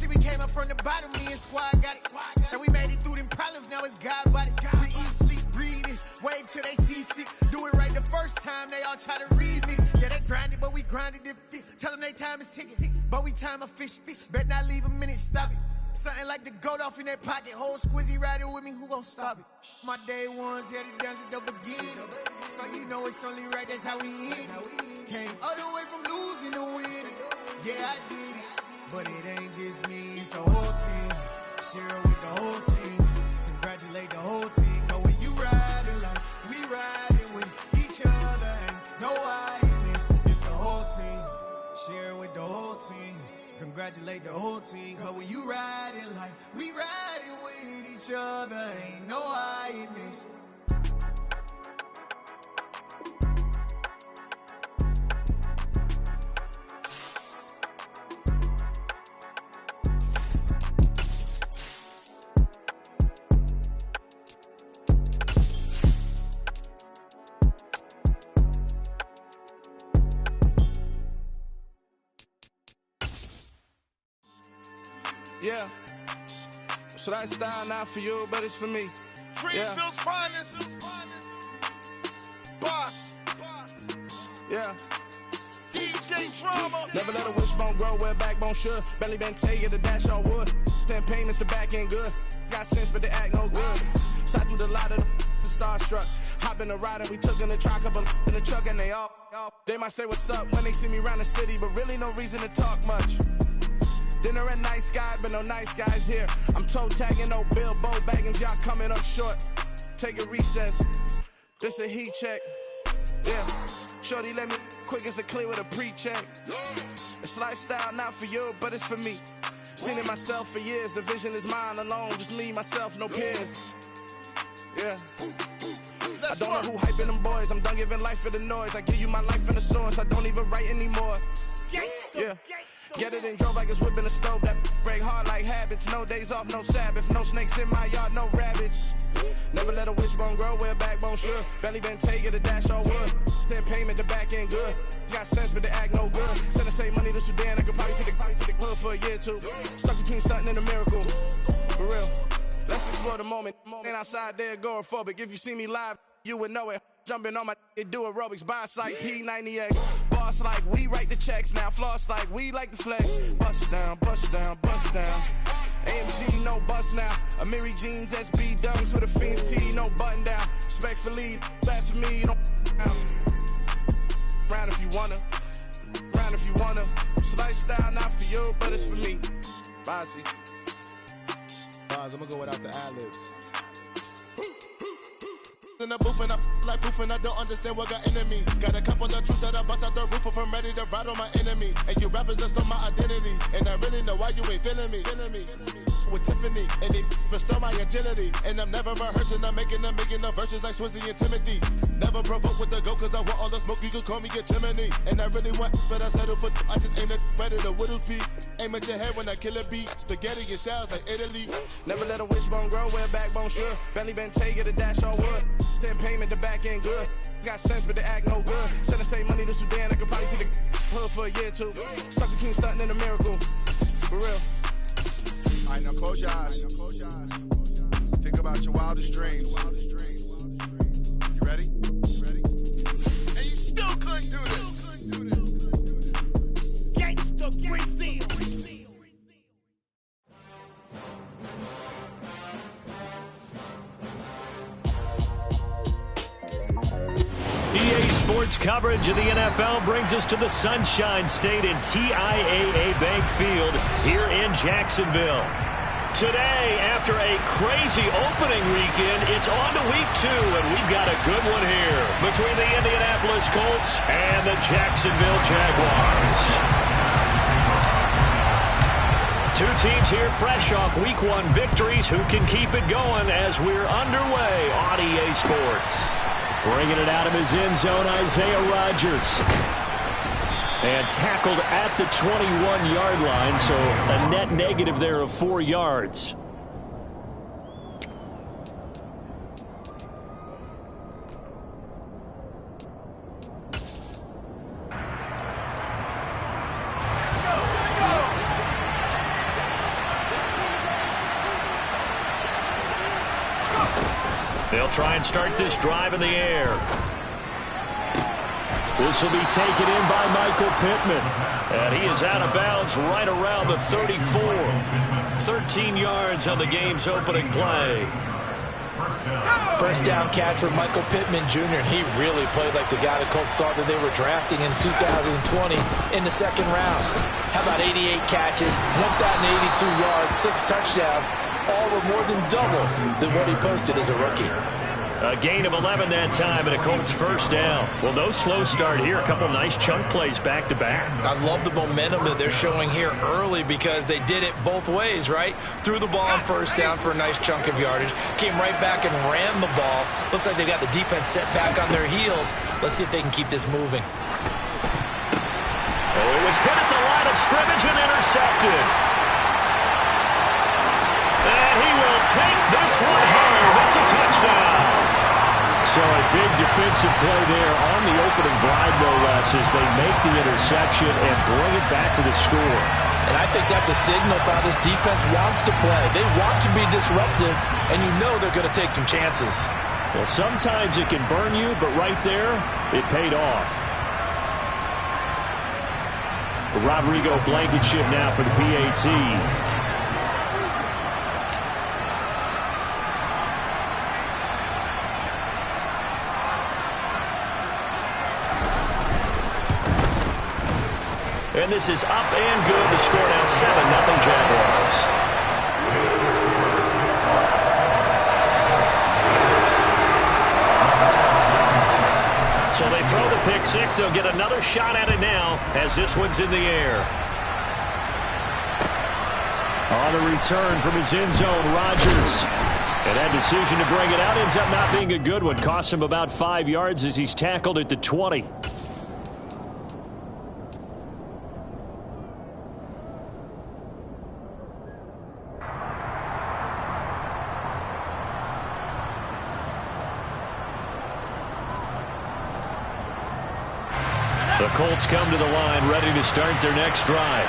we came up from the bottom, me and squad got it. And we made it through them problems, now it's God body. We eat, sleep, breathe this, wave till they see sick. Do it right the first time, they all try to remix. Yeah, they grinded, but we grinded different. Tell them they time is ticking, but we time a fish. Bet not leave a minute, stop it. Something like the goat off in their pocket. Whole squizzy riding with me, who gon' stop it? My day ones here to dance at the beginning. So you know it's only right, that's how we end. Came all the way from losing to winning. Yeah, I did it. But it ain't just me, it's the whole team. Share it with the whole team. Congratulate the whole team. Cause when you riding like we riding with each other, ain't no I in this. It's the whole team. Share it with the whole team. Congratulate the whole team. Cause when you riding like we riding with each other, ain't no I in this. Yeah, so that style not for you, but it's for me. Greenville's finest. Boss. Yeah. DJ Drama. Never let a wishbone grow where backbone should. Belly been taking the dash all wood. 10 payments, the back end good. Got sense, but they act no good. Shot through the lot of the starstruck. Hop in the ride and we took in the truck, couple in the truck, and they all. They might say what's up when they see me around the city, but really no reason to talk much. Dinner at nice guy, but no nice guys here. I'm toe tagging, no Bilbo baggins, y'all coming up short. Take a recess. This a heat check. Yeah. Shorty let me quick as a clear with a pre-check. It's lifestyle not for you, but it's for me. Seen it myself for years. The vision is mine alone. Just me, myself, no peers. Yeah. I don't know who hyping them boys. I'm done giving life for the noise. I give you my life in the source. I don't even write anymore. Yeah. Get it and drove like it's whipping a stove. That break hard like habits. No days off, no Sabbath. No snakes in my yard, no rabbits. Never let a wishbone grow where backbone should. Belly been taking the dash all wood. 10 payment, the back end good. Got sense, but they act no good. Send the same money to Sudan. I could probably take the hood for a year or two. Stuck between stunting and a miracle. For real. Let's explore the moment. Ain't outside there agoraphobic. If you see me live, you would know it. Jumping on my do aerobics, boss like P90X. Boss like we write the checks now. Floss like we like the flex. Bust down, bust down, bust down. AMG, no bust now. Amiri jeans, SB dunks with a Fiends T, no button down. Respectfully, that's for me, you don't round if you wanna. Round if you wanna. It's lifestyle not for you, but it's for me. Bossy. Bars, I'm gonna go without the ad-libs. In the booth and I like proof and I don't understand what got into me. Got a couple of truths that I bust out the roof if I'm ready to ride on my enemy. And you rappers just stole my identity, and I really know why you ain't feeling me. With Tiffany, and they restore my agility. And I'm never rehearsing, I'm making a million of verses like Swizzy and Timothy. Never provoke with the go, cause I want all the smoke, you can call me a chimney. And I really want, but I settle for, I just ain't ready to whittles peak. Aim at your head when I kill a beat. Spaghetti and shells like Italy. Never let a wishbone grow where backbone should. Belly been taking the dash all wood. 10 payment, the back end good. Got sense, but they act no good. Send the same money to Sudan, I could probably take the hood for a year or two. Stuck between stunting and a miracle. For real. Alright, now close your eyes. Think about your wildest dreams. You ready? And you still couldn't do this. Gangsta Brazil. EA Sports coverage of the NFL brings us to the Sunshine State in TIAA Bank Field here in Jacksonville. Today, after a crazy opening weekend, it's on to week 2, and we've got a good one here between the Indianapolis Colts and the Jacksonville Jaguars. Two teams here fresh off week 1 victories. Who can keep it going as we're underway on EA Sports? Bringing it out of his end zone, Isaiah Rodgers. And tackled at the 21-yard line, so a net negative there of 4 yards. They'll try and start this drive in the air. This will be taken in by Michael Pittman. And he is out of bounds right around the 34. 13 yards on the game's opening play. First down catch for Michael Pittman Jr. He really played like the guy the Colts thought that they were drafting in 2020 in the second round. How about 88 catches, 1,082 yards, 6 touchdowns. All were more than double than what he posted as a rookie. A gain of 11 that time, and a Colts first down. Well, no slow start here. A couple nice chunk plays back-to-back. I love the momentum that they're showing here early because they did it both ways, right? Threw the ball on first down for a nice chunk of yardage. Came right back and ran the ball. Looks like they got the defense set back on their heels. Let's see if they can keep this moving. Oh, it was hit at the line of scrimmage and intercepted. And he will take this one home. It's a touchdown. So a big defensive play there on the opening drive, no less, as they make the interception and bring it back for the score. And I think that's a signal for how this defense wants to play. They want to be disruptive, and you know they're going to take some chances. Well, sometimes it can burn you, but right there, it paid off. Rodrigo Blankenship now for the PAT. And this is up and good. The score now 7-0 Jaguars. So they throw the pick six. They'll get another shot at it now as this one's in the air. On the return from his end zone, Rodgers. And that decision to bring it out ends up not being a good one. Cost him about 5 yards as he's tackled at the 20. The Colts come to the line ready to start their next drive.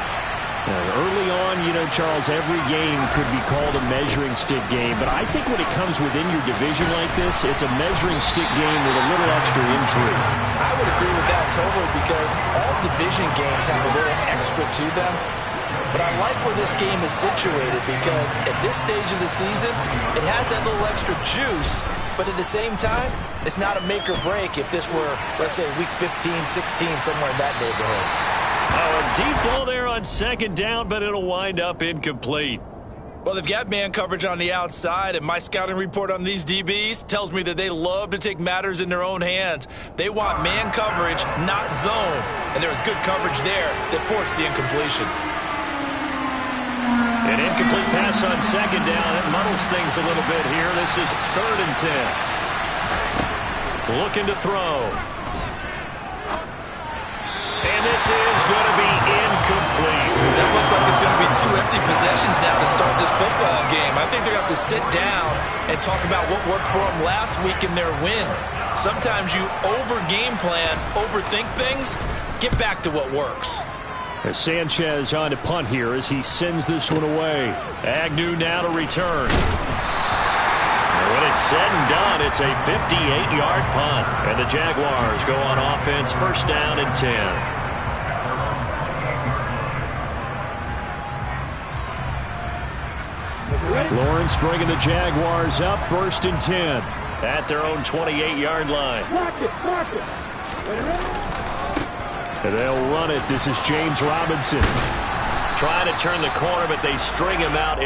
Early on, you know, Charles, every game could be called a measuring stick game. But I think when it comes within your division like this, it's a measuring stick game with a little extra intrigue. I would agree with that totally because all division games have a little extra to them. But I like where this game is situated because at this stage of the season, it has that little extra juice. But at the same time, it's not a make or break if this were, let's say, week 15, 16, somewhere in that neighborhood. Oh, a deep ball there on second down, but it'll wind up incomplete. Well, they've got man coverage on the outside, and my scouting report on these DBs tells me that they love to take matters in their own hands. They want man coverage, not zone. And there was good coverage there that forced the incompletion. An incomplete pass on second down. It muddles things a little bit here. This is 3rd and 10. Looking to throw. And this is going to be incomplete. That looks like it's going to be 2 empty possessions now to start this football game. I think they're going to have to sit down and talk about what worked for them last week in their win. Sometimes you over-game plan, overthink things, get back to what works. As Sanchez on to punt here as he sends this one away. Agnew now to return. When it's said and done, it's a 58-yard punt. And the Jaguars go on offense, 1st down and 10. Lawrence bringing the Jaguars up, 1st and 10. At their own 28-yard line. And they'll run it. This is James Robinson. Trying to turn the corner, but they string him out.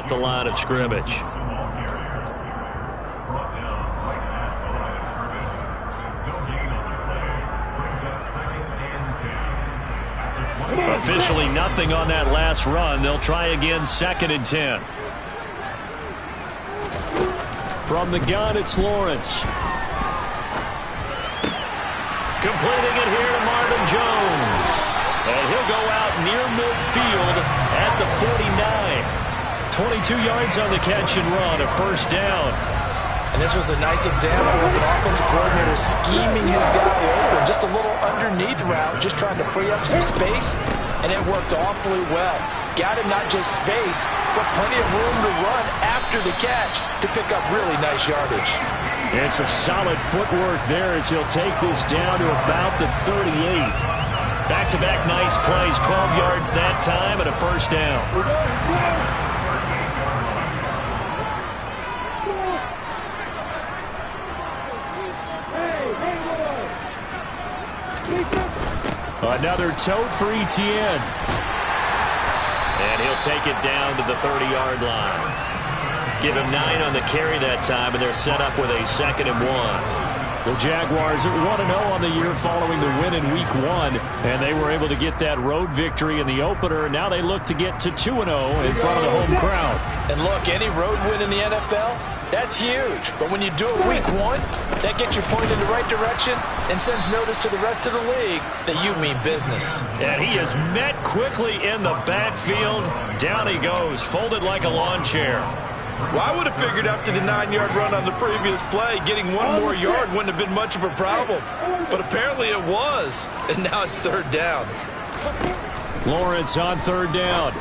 the line of scrimmage. Officially nothing on that last run. They'll try again, 2nd and 10. From the gun, it's Lawrence. Completing it here to Marvin Jones. And he'll go out near midfield at the 49. 22 yards on the catch and run, a first down. And this was a nice example of an offensive coordinator scheming his guy open. Just a little underneath route, just trying to free up some space, and it worked awfully well. Got him not just space, but plenty of room to run after the catch to pick up really nice yardage. And some solid footwork there as he'll take this down to about the 38. Back-to-back nice plays, 12 yards that time, and a first down. Another tote for Etienne. And he'll take it down to the 30-yard line. Give him 9 on the carry that time, and they're set up with a 2nd and 1. The Jaguars are 1-0 on the year following the win in week 1, and they were able to get that road victory in the opener, and now they look to get to 2-0 in front of the home crowd. And look, any road win in the NFL, that's huge. But when you do it week 1, that gets you pointed in the right direction and sends notice to the rest of the league that you mean business. And he is met quickly in the backfield. Down he goes, folded like a lawn chair. Well, I would have figured after the 9-yard run on the previous play, getting 1 more yard wouldn't have been much of a problem. But apparently it was, and now it's 3rd down. Lawrence on 3rd down.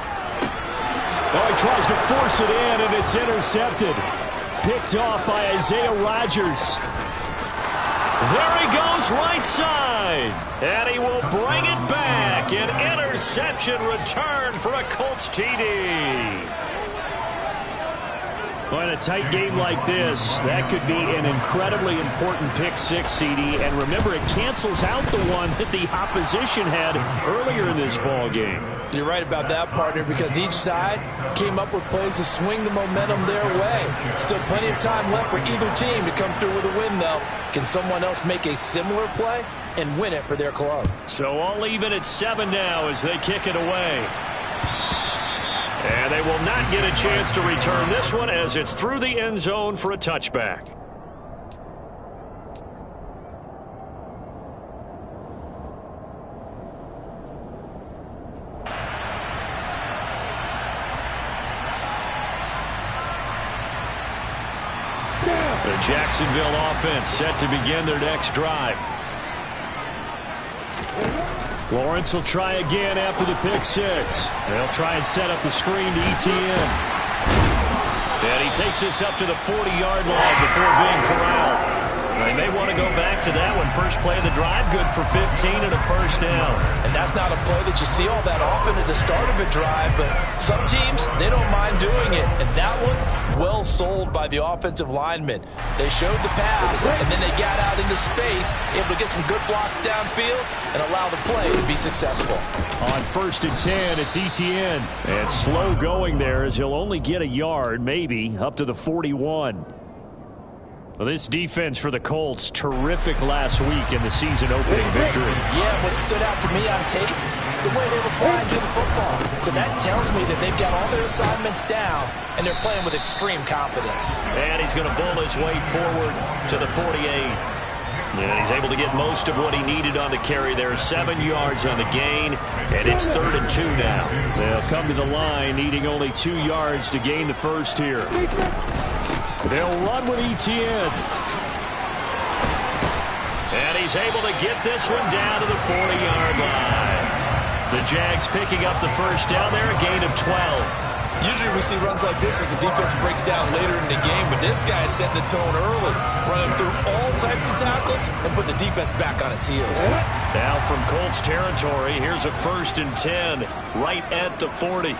Oh, he tries to force it in, and it's intercepted. Picked off by Isaiah Rodgers. There he goes, right side. And he will bring it back. An interception return for a Colts TD. Well, in a tight game like this, that could be an incredibly important pick six, CD. And remember, it cancels out the one that the opposition had earlier in this ball game. You're right about that, partner, because each side came up with plays to swing the momentum their way. Still plenty of time left for either team to come through with a win, though. Can someone else make a similar play and win it for their club? So all even at 7 now as they kick it away. And they will not get a chance to return this one as it's through the end zone for a touchback. The Jacksonville offense set to begin their next drive. Lawrence will try again after the pick six. They'll try and set up the screen to Etienne. And he takes this up to the 40-yard line before being corralled. They may want to go back to that one. First play of the drive, good for 15 and a first down. And that's not a play that you see all that often at the start of a drive, but some teams, they don't mind doing it. And that one, well sold by the offensive lineman. They showed the pass, and then they got out into space, able to get some good blocks downfield and allow the play to be successful. On 1st and 10, it's Etienne. And slow going there as he'll only get a yard, maybe, up to the 41. Well, this defense for the Colts, terrific last week in the season-opening victory. Yeah, what stood out to me on tape, the way they were flying to the football. So that tells me that they've got all their assignments down, and they're playing with extreme confidence. And he's going to bull his way forward to the 48. And he's able to get most of what he needed on the carry there. 7 yards on the gain, and it's 3rd and 2 now. They'll come to the line, needing only 2 yards to gain the first here. They'll run with Etienne. And he's able to get this one down to the 40-yard line. The Jags picking up the first down there, a gain of 12. Usually we see runs like this as the defense breaks down later in the game, but this guy is setting the tone early, running through all types of tackles and put the defense back on its heels. Now from Colts territory, here's a 1st and 10 right at the 40.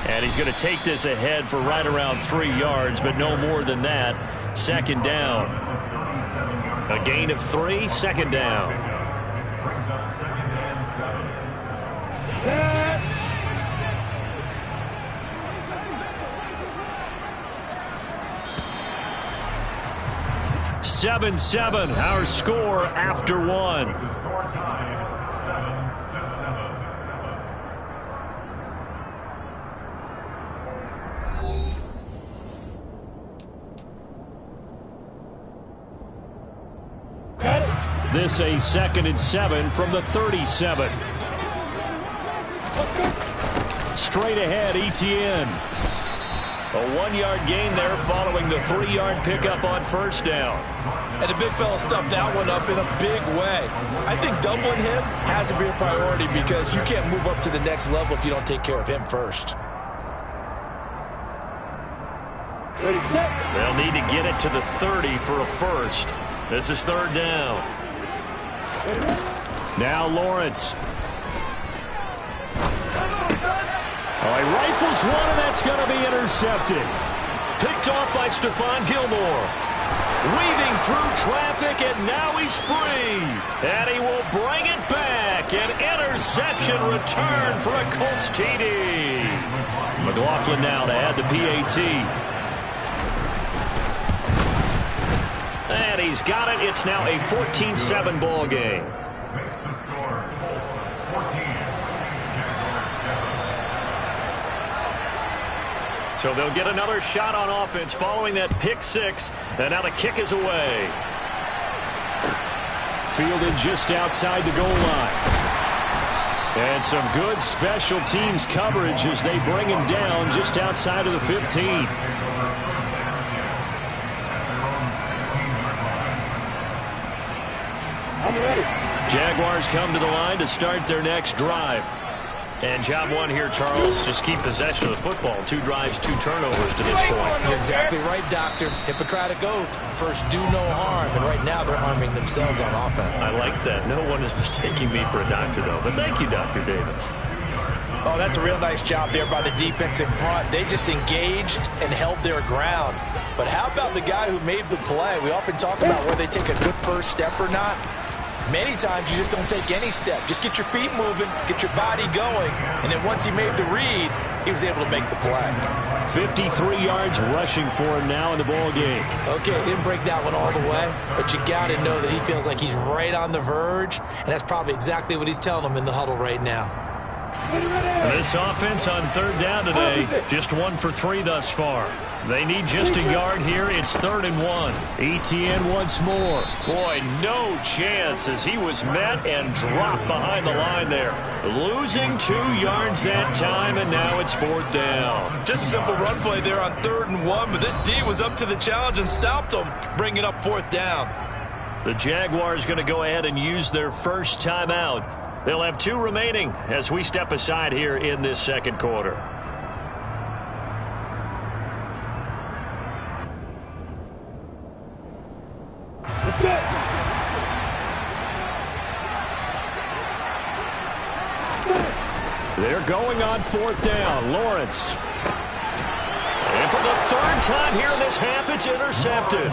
And he's going to take this ahead for right around 3 yards, but no more than that. 2nd down. A gain of 3, 2nd down. 7-7, our score after one. This a 2nd and 7 from the 37. Straight ahead, Etienne. A 1-yard gain there following the 3-yard pickup on first down. And the big fella stuffed that one up in a big way. I think doubling him has to be a priority because you can't move up to the next level if you don't take care of him first. They'll need to get it to the 30 for a first. This is 3rd down. Now Lawrence. Oh, he rifles one, and that's going to be intercepted. Picked off by Stephon Gilmore. Weaving through traffic, and now he's free. And he will bring it back. An interception return for a Colts TD. McLaughlin now to add the PAT. And he's got it. It's now a 14-7 ball game. So they'll get another shot on offense following that pick six. And now the kick is away. Fielded just outside the goal line. And some good special teams coverage as they bring him down just outside of the 15. Jaguars come to the line to start their next drive. And job one here, Charles, just keep possession of the football. 2 drives, 2 turnovers to this point. You're exactly right, Doctor. Hippocratic oath. First, do no harm. And right now, they're harming themselves on offense. I like that. No one is mistaking me for a doctor, though. But thank you, Dr. Davis. Oh, that's a real nice job there by the defense in front. They just engaged and held their ground. But how about the guy who made the play? We often talk about whether they take a good first step or not. Many times you just don't take any step. Just get your feet moving, get your body going, and then once he made the read, he was able to make the play. 53 yards rushing for him now in the ball game. Okay, he didn't break that one all the way, but you got to know that he feels like he's right on the verge, and that's probably exactly what he's telling them in the huddle right now. This offense on 3rd down today, just 1 for 3 thus far. They need just a yard here. It's 3rd and 1. Etienne once more. Boy, no chance as he was met and dropped behind the line there. Losing 2 yards that time, and now it's 4th down. Just a simple run play there on 3rd and 1, but this D was up to the challenge and stopped them, bringing up 4th down. The Jaguars going to go ahead and use their first timeout. They'll have 2 remaining as we step aside here in this 2nd quarter. They're going on 4th down. Lawrence. And for the 3rd time here in this half, it's intercepted.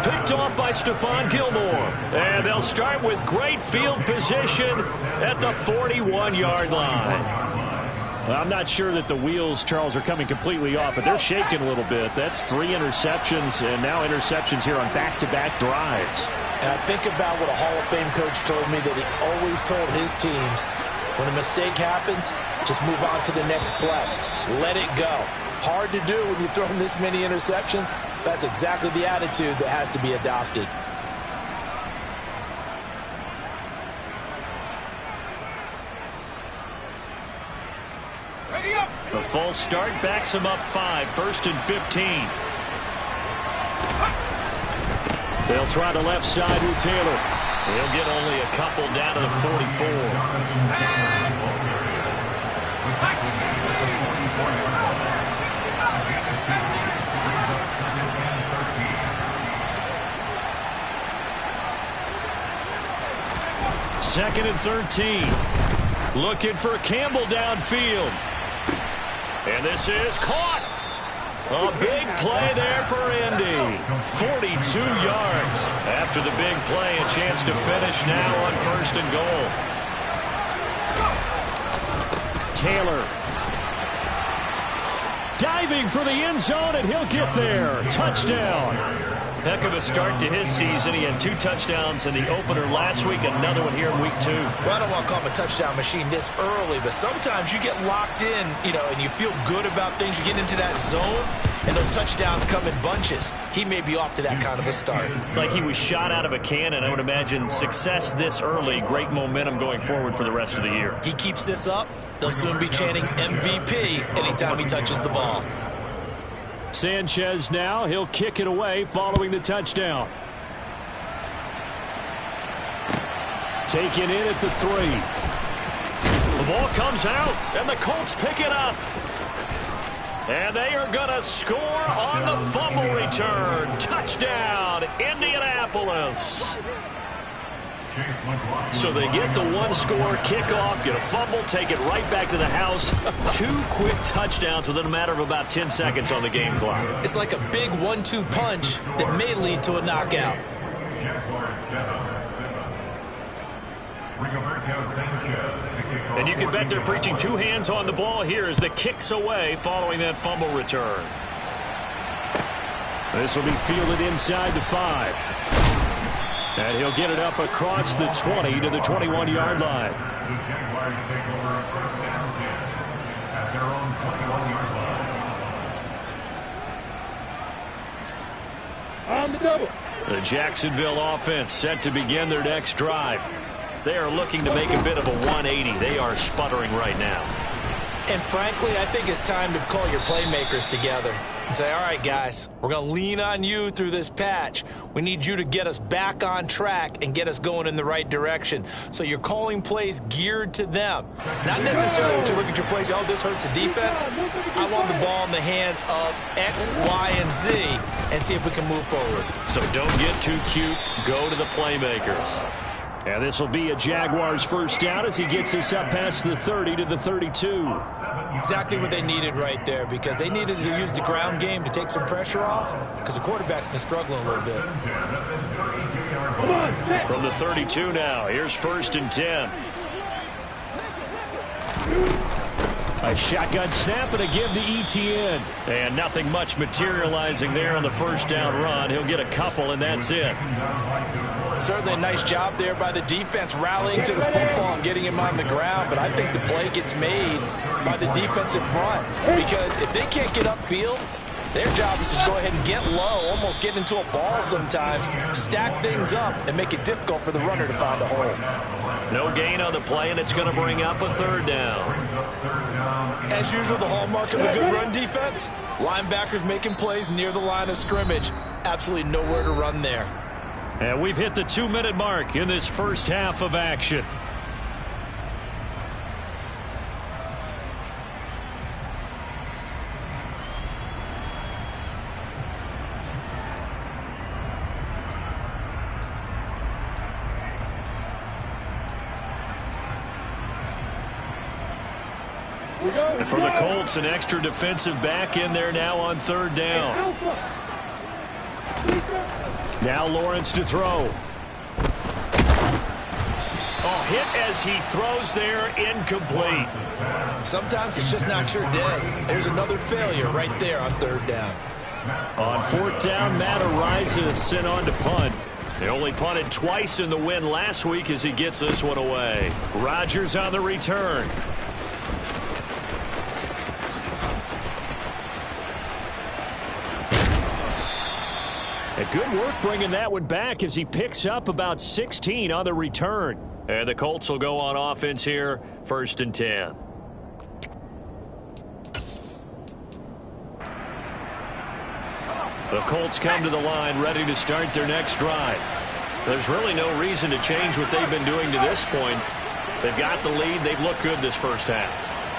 Picked off by Stephon Gilmore. And they'll start with great field position at the 41-yard line. Well, I'm not sure that the wheels, Charles, are coming completely off, but they're shaking a little bit. That's 3 interceptions, and now interceptions here on back-to-back drives. And I think about what a Hall of Fame coach told me that he always told his teams, when a mistake happens, just move on to the next play. Let it go. Hard to do when you've thrown this many interceptions. That's exactly the attitude that has to be adopted. The false start backs him up 5, 1st and 15. They'll try the left side with Taylor. He'll get only a couple down to the 44. Second and 13. Looking for Campbell downfield. And this is caught. A big play there for Indy. 42 yards. After the big play, a chance to finish now on 1st and goal. Taylor. Diving for the end zone, and he'll get there. Touchdown. Heck of a start to his season. He had 2 touchdowns in the opener last week, another one here in week 2. Well, I don't want to call him a touchdown machine this early, but sometimes you get locked in, and you feel good about things. You get into that zone, and those touchdowns come in bunches. He may be off to that kind of a start. It's like he was shot out of a cannon. I would imagine success this early, great momentum going forward for the rest of the year. He keeps this up, they'll soon be chanting MVP anytime he touches the ball. Sanchez now, he'll kick it away following the touchdown. Taken in at the 3. The ball comes out, and the Colts pick it up. And they are going to score on the fumble return. Touchdown, Indianapolis. So they get the 1-score kickoff, get a fumble, take it right back to the house. 2 quick touchdowns within a matter of about 10 seconds on the game clock. It's like a big 1-2 punch that may lead to a knockout. And you can bet they're preaching 2 hands on the ball here as the kick's away following that fumble return. This will be fielded inside the 5. And he'll get it up across the 20 to the 21-yard line. The Jaguars take over a first down 10 at their own 21-yard line. On the double. The Jacksonville offense set to begin their next drive. They are looking to make a bit of a 180. They are sputtering right now. And frankly, I think it's time to call your playmakers together and say, all right, guys, we're going to lean on you through this patch. We need you to get us back on track and get us going in the right direction. So you're calling plays geared to them. Not necessarily to look at your plays, oh, this hurts the defense. I want the ball in the hands of X, Y, and Z and see if we can move forward. So don't get too cute. Go to the playmakers. And this will be a Jaguars first down as he gets us up past the 30 to the 32. Exactly what they needed right there, because they needed to use the ground game to take some pressure off, because the quarterback's been struggling a little bit. From the 32 now, here's 1st and 10. A shotgun snap and a give to ETN. And nothing much materializing there on the first down run. He'll get a couple, and that's it. Certainly a nice job there by the defense rallying to the football and getting him on the ground, but I think the play gets made by the defensive front, because if they can't get upfield, their job is to go ahead and get low, almost get into a ball sometimes, stack things up, and make it difficult for the runner to find a hole. No gain on the play, and it's going to bring up a 3rd down. As usual, the hallmark of a good run defense, linebackers making plays near the line of scrimmage. Absolutely nowhere to run there. And we've hit the 2-minute mark in this first half of action. And for the Colts, an extra defensive back in there now on 3rd down. Now Lawrence to throw. Oh, hit as he throws there, incomplete. Sometimes it's just not your day. There's another failure right there on 3rd down. On 4th down, Matt Araiza sent on to punt. They only punted twice in the win last week as he gets this one away. Rodgers on the return. Good work bringing that one back as he picks up about 16 on the return. And the Colts will go on offense here, 1st and 10. The Colts come to the line ready to start their next drive. There's really no reason to change what they've been doing to this point. They've got the lead. They've looked good this first half.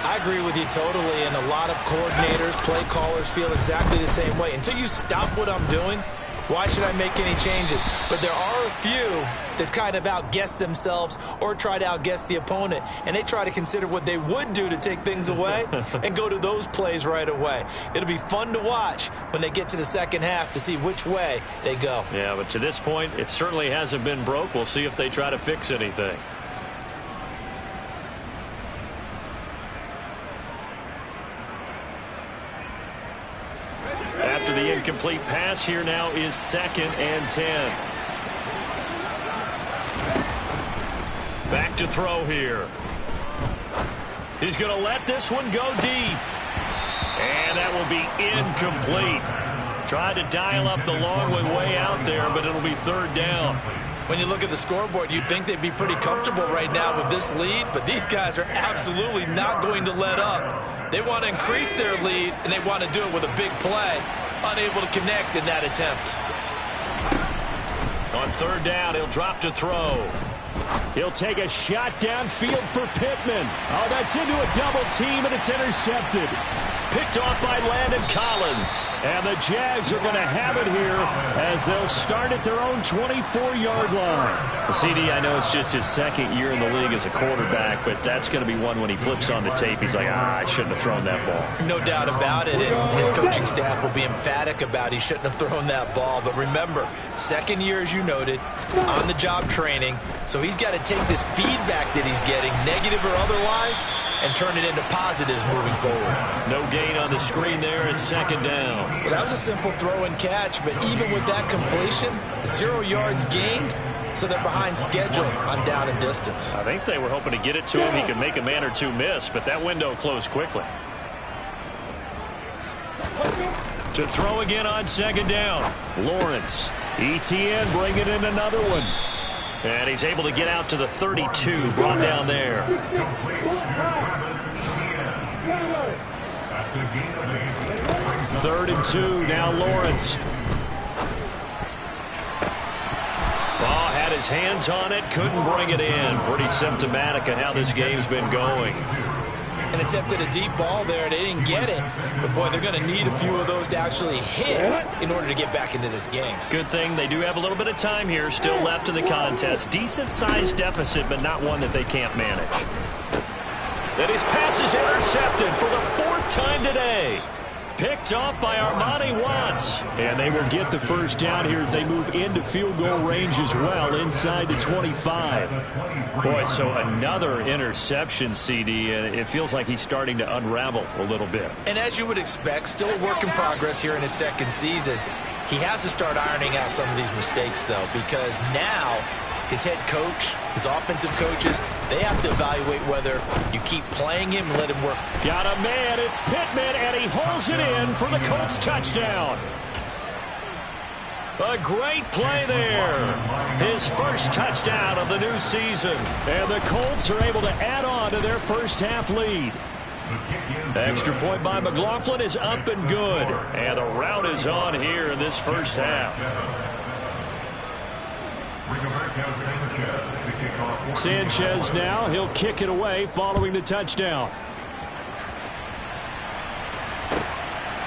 I agree with you totally, and a lot of coordinators, play callers feel exactly the same way. Until you stop what I'm doing, why should I make any changes? But there are a few that kind of outguess themselves or try to outguess the opponent, and they try to consider what they would do to take things away and go to those plays right away. It'll be fun to watch when they get to the second half to see which way they go. Yeah, but to this point, it certainly hasn't been broke. We'll see if they try to fix anything. after the incomplete pass. Here now is 2nd and 10. Back to throw here. He's going to let this one go deep. And that will be incomplete. Tried to dial up the long one way out there, but it'll be 3rd down. When you look at the scoreboard, you'd think they'd be pretty comfortable right now with this lead, but these guys are absolutely not going to let up. They want to increase their lead, and they want to do it with a big play. Unable to connect in that attempt. On 3rd down, he'll drop to throw. He'll take a shot downfield for Pittman. Oh, that's into a double team, and it's intercepted. Picked off by Landon Collins. And the Jags are going to have it here as they'll start at their own 24-yard line. CD, I know it's just his 2nd year in the league as a quarterback, but that's going to be one when he flips on the tape. He's like, I shouldn't have thrown that ball. No doubt about it, and his coaching staff will be emphatic about he shouldn't have thrown that ball. But remember, 2nd year, as you noted, on-the-job training, so he's got to take this feedback that he's getting, negative or otherwise, and turn it into positives moving forward. No gain on the screen there at 2nd down. Well, that was a simple throw and catch, but even with that completion, 0 yards gained, so they're behind schedule on down and distance. I think they were hoping to get it to him. He could make a man or two miss, but that window closed quickly. To throw again on 2nd down. Lawrence. ETN bringing in another one. And he's able to get out to the 32, brought down there. 3rd and 2, now Lawrence. Oh, had his hands on it, couldn't bring it in. Pretty symptomatic of how this game's been going. And attempted a deep ball there. They didn't get it. But, boy, they're going to need a few of those to actually hit in order to get back into this game. Good thing they do have a little bit of time here still left in the contest. Decent-sized deficit, but not one that they can't manage. And his pass is intercepted for the 4th time today. Picked off by Armani Watts. And they will get the 1st down here as they move into field goal range as well, inside the 25. Boy, so another interception, CD, and it feels like he's starting to unravel a little bit. And as you would expect, still a work in progress here in his 2nd season. He has to start ironing out some of these mistakes, though, because now his head coach, his offensive coaches, they have to evaluate whether you keep playing him and let him work. Got a man, it's Pittman, and he holds it in for the Colts touchdown. A great play there. His 1st touchdown of the new season. And the Colts are able to add on to their 1st half lead. Extra point by McLaughlin is up and good. And the route is on here in this 1st half. Sanchez now, he'll kick it away following the touchdown.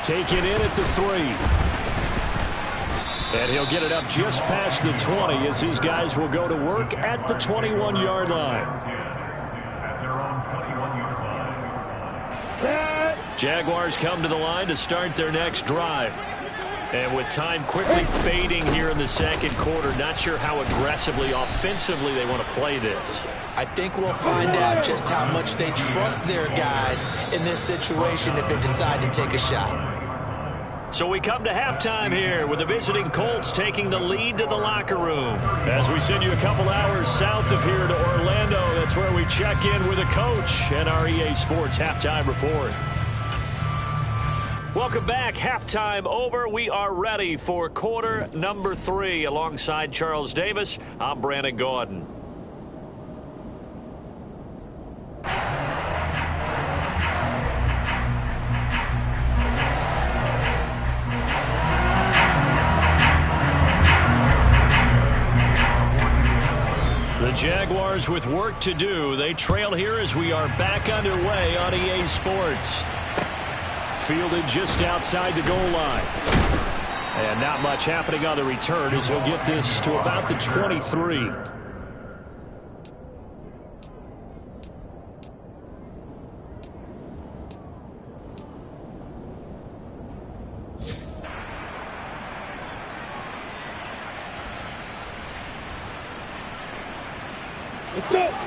Taken in at the 3. And he'll get it up just past the 20 as his guys will go to work at the 21-yard line. Jaguars come to the line to start their next drive. And with time quickly fading here in the 2nd quarter, not sure how aggressively, offensively they want to play this. I think we'll find out just how much they trust their guys in this situation if they decide to take a shot. So we come to halftime here with the visiting Colts taking the lead to the locker room. As we send you a couple hours south of here to Orlando, that's where we check in with a coach and our EA Sports Halftime Report. Welcome back. Halftime over. We are ready for quarter number 3. Alongside Charles Davis, I'm Brandon Gordon. The Jaguars with work to do. They trail here as we are back underway on EA Sports. Fielded just outside the goal line. And not much happening on the return as he'll get this to about the 23.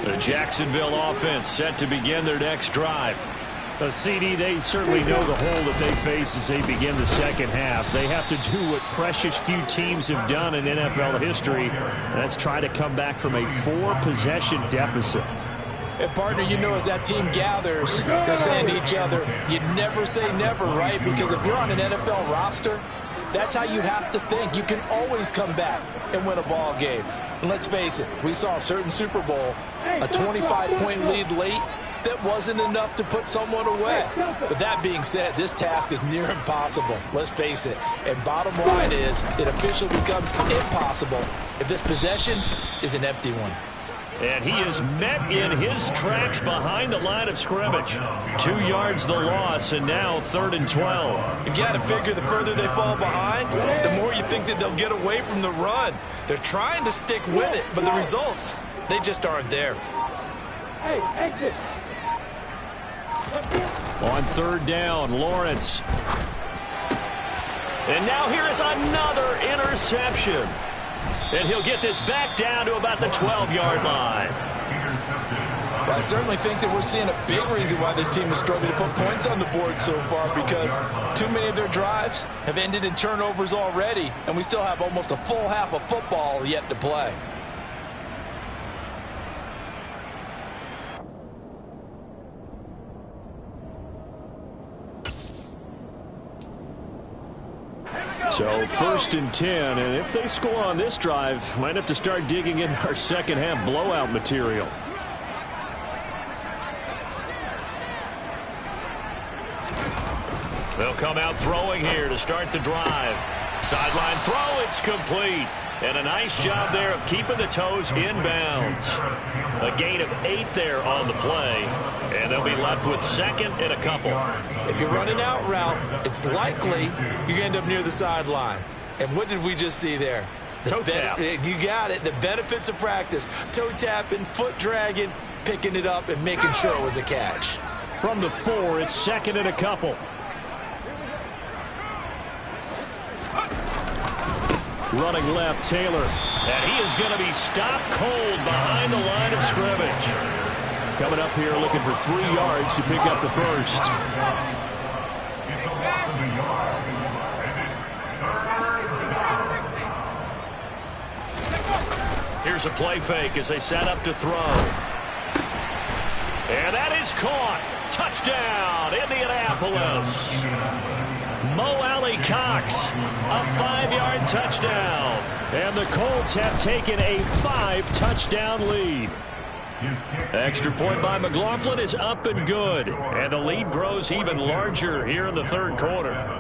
The Jacksonville offense set to begin their next drive. CD, they certainly know the hole that they face as they begin the second half. They have to do what precious few teams have done in NFL history. That's try to come back from a 4-possession deficit. And, partner, you know, as that team gathers, they're saying to each other, you never say never, right? Because if you're on an NFL roster, that's how you have to think. You can always come back and win a ball game. And let's face it, we saw a certain Super Bowl, a 25-point lead late, that wasn't enough to put someone away. But that being said, this task is near impossible. Let's face it. And bottom line is, it officially becomes impossible if this possession is an empty one. And he is met in his tracks behind the line of scrimmage. 2 yards the loss, and now 3rd and 12. You've got to figure the further they fall behind, the more you think that they'll get away from the run. They're trying to stick with it, but the results, they just aren't there. Hey, exit. On 3rd down, Lawrence. And now here is another interception. And he'll get this back down to about the 12-yard line. I certainly think that we're seeing a big reason why this team is struggling to put points on the board so far, because too many of their drives have ended in turnovers already, and we still have almost a full half of football yet to play. So 1st and 10, and if they score on this drive, might have to start digging in our second half blowout material. They'll come out throwing here to start the drive. Sideline throw, it's complete. And a nice job there of keeping the toes inbounds. A gain of 8 there on the play. And they'll be left with 2nd and a couple. If you're running out route, it's likely you're going to end up near the sideline. And what did we just see there? Toe tap. You got it. The benefits of practice. Toe tapping, foot dragging, picking it up, and making sure it was a catch. From the 4, it's 2nd and a couple. Running left, Taylor. And he is going to be stopped cold behind the line of scrimmage. Coming up here looking for 3 yards to pick up the first. It's a loss of a yard. And it's Here's a play fake as they set up to throw. And that is caught. Touchdown, Indianapolis. Mo Alley Cox, a 5-yard touchdown. And the Colts have taken a 5-touchdown lead. Extra point by McLaughlin is up and good. And the lead grows even larger here in the 3rd quarter.